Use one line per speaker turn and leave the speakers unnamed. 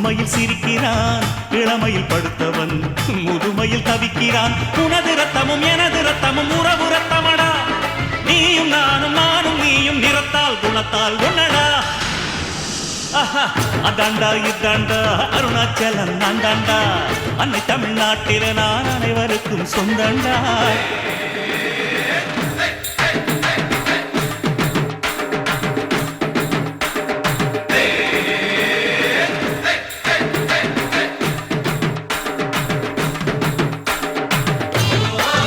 புதுமையில் சிரிக்கிறான், இளமையில் படுத்தவன் முதுமையில் தவிக்கிறான். உனது ரத்தமும் எனது ரத்தமும் உறவு ரத்தமடா, நீயும் நானும் நானும் நீயும் நிறத்தால் குணத்தால் ஒன்னடா. அதாண்டா இதாண்டா அருணாச்சலம் நான் தாண்டா, அன்னை தமிழ்நாட்டில நான் அனைவருக்கும் சொந்தண்டா.